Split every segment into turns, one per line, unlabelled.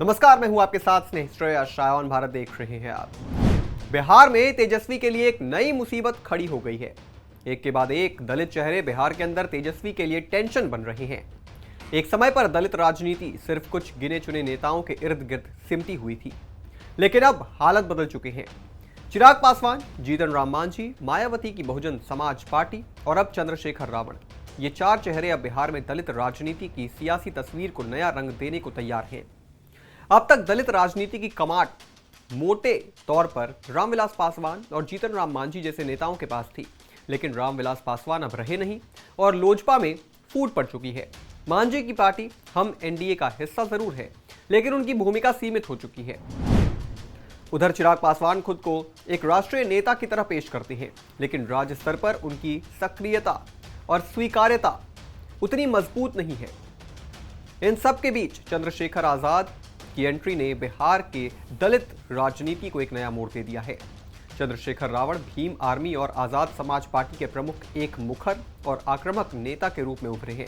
नमस्कार, मैं हूं आपके साथ स्नेह श्रेयस। आईऑन भारत देख रहे हैं आप। बिहार में तेजस्वी के लिए एक नई मुसीबत खड़ी हो गई है। एक के बाद एक दलित चेहरे बिहार के अंदर तेजस्वी के लिए टेंशन बन रहे हैं। एक समय पर दलित राजनीति सिर्फ कुछ गिने चुने नेताओं के इर्द गिर्द सिमटी हुई थी, लेकिन अब हालत बदल चुके हैं। चिराग पासवान, जीतन राम मांझी, मायावती की बहुजन समाज पार्टी और अब चंद्रशेखर रावण, ये चार चेहरे अब बिहार में दलित राजनीति की सियासी तस्वीर को नया रंग देने को तैयार हैं। अब तक दलित राजनीति की कमांड मोटे तौर पर रामविलास पासवान और जीतन राम मांझी जैसे नेताओं के पास थी, लेकिन रामविलास पासवान अब रहे नहीं और लोजपा में फूट पड़ चुकी है। मांझी की पार्टी हम एनडीए का हिस्सा जरूर है, लेकिन उनकी भूमिका सीमित हो चुकी है। उधर चिराग पासवान खुद को एक राष्ट्रीय नेता की तरह पेश करते हैं, लेकिन राज्य स्तर पर उनकी सक्रियता और स्वीकार्यता उतनी मजबूत नहीं है। इन सब के बीच चंद्रशेखर आजाद की एंट्री ने बिहार के दलित राजनीति को एक नया मोड़ दे दिया है। चंद्रशेखर रावण भीम आर्मी और आजाद समाज पार्टी के प्रमुख एक मुखर और आक्रामक नेता के रूप में उभरे हैं।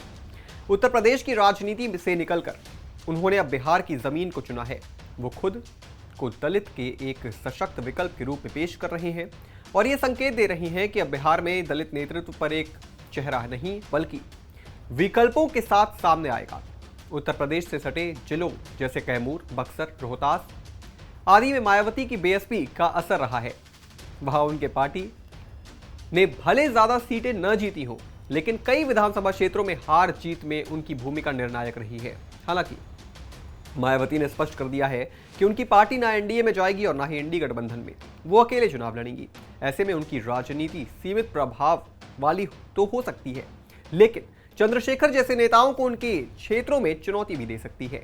उत्तर प्रदेश की राजनीति से निकलकर उन्होंने अब बिहार की जमीन को चुना है। वो खुद को दलित के एक सशक्त विकल्प के रूप में पेश कर रहे हैं और ये संकेत दे रही हैं कि अब बिहार में दलित नेतृत्व पर एक चेहरा नहीं बल्कि विकल्पों के साथ सामने आएगा। उत्तर प्रदेश से सटे जिलों जैसे कैमूर, बक्सर, रोहतास आदि में मायावती की बीएसपी का असर रहा है। वहां उनके पार्टी ने भले ज्यादा सीटें न जीती हो, लेकिन कई विधानसभा क्षेत्रों में हार जीत में उनकी भूमिका निर्णायक रही है। हालांकि मायावती ने स्पष्ट कर दिया है कि उनकी पार्टी ना एनडीए में जाएगी और ना ही इंडी गठबंधन में। वो अकेले चुनाव लड़ेंगी। ऐसे में उनकी राजनीति सीमित प्रभाव वाली तो हो सकती है, लेकिन चंद्रशेखर जैसे नेताओं को उनके क्षेत्रों में चुनौती भी दे सकती है।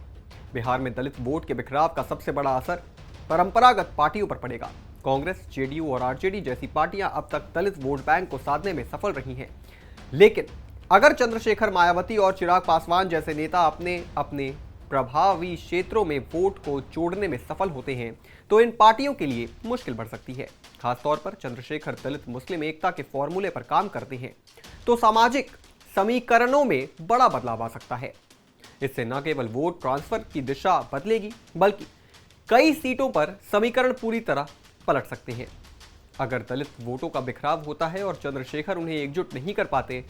बिहार में दलित वोट के बिखराव का सबसे बड़ा असर परंपरागत पार्टियों पर पड़ेगा। कांग्रेस, जेडीयू और आरजेडी जैसी पार्टियां अब तक दलित वोट बैंक को साधने में सफल रही हैं, लेकिन अगर चंद्रशेखर, मायावती और चिराग पासवान जैसे नेता अपने अपने प्रभावी क्षेत्रों में वोट को जोड़ने में सफल होते हैं तो इन पार्टियों के लिए मुश्किल बढ़ सकती है। खासतौर पर चंद्रशेखर दलित मुस्लिम एकता के फॉर्मूले पर काम करते हैं तो सामाजिक समीकरणों में बड़ा बदलाव आ सकता है। इससे न केवल वोट ट्रांसफर की दिशा बदलेगी, बल्कि कई सीटों पर समीकरण पूरी तरह पलट सकते हैं। अगर दलित वोटों का बिखराव होता है और चंद्रशेखर उन्हें एकजुट नहीं कर पाते,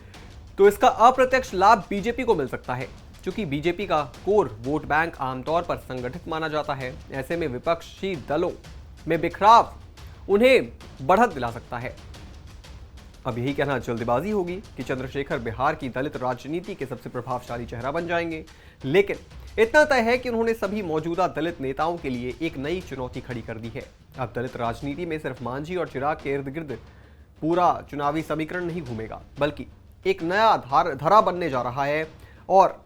तो इसका अप्रत्यक्ष लाभ बीजेपी को मिल सकता है। क्योंकि बीजेपी का कोर वोट बैंक आमतौर पर संगठित माना जाता है, ऐसे में विपक्षी दलों में बिखराव उन्हें बढ़त दिला सकता है। अब यही कहना जल्दबाजी होगी कि चंद्रशेखर बिहार की दलित राजनीति के सबसे प्रभावशाली चेहरा बन जाएंगे, लेकिन इतना तय है कि उन्होंने सभी मौजूदा दलित नेताओं के लिए एक नई चुनौती खड़ी कर दी है। अब दलित राजनीति में सिर्फ मांझी और चिराग के इर्द गिर्द पूरा चुनावी समीकरण नहीं घूमेगा, बल्कि एक नया धरा बनने जा रहा है और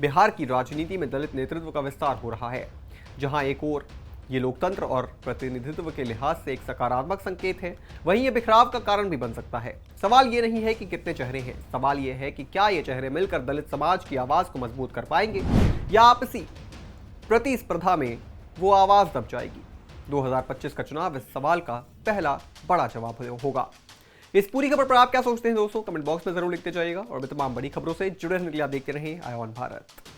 बिहार की राजनीति में दलित नेतृत्व का विस्तार हो रहा है। जहां एक और ये लोकतंत्र और प्रतिनिधित्व के लिहाज से एक सकारात्मक संकेत है, वहीं ये बिखराव का कारण भी बन सकता है। सवाल ये नहीं है कि कितने चेहरे हैं, सवाल ये है कि क्या ये चेहरे मिलकर दलित समाज की आवाज को मजबूत कर पाएंगे या आपसी प्रतिस्पर्धा में वो आवाज दब जाएगी। 2025 का चुनाव इस सवाल का पहला बड़ा जवाब होगा। इस पूरी खबर पर आप क्या सोचते हैं दोस्तों? कमेंट बॉक्स में जरूर लिखते जाइएगा और भी तमाम बड़ी खबरों से जुड़े रहने के लिए आप देखते रहें आईऑन भारत।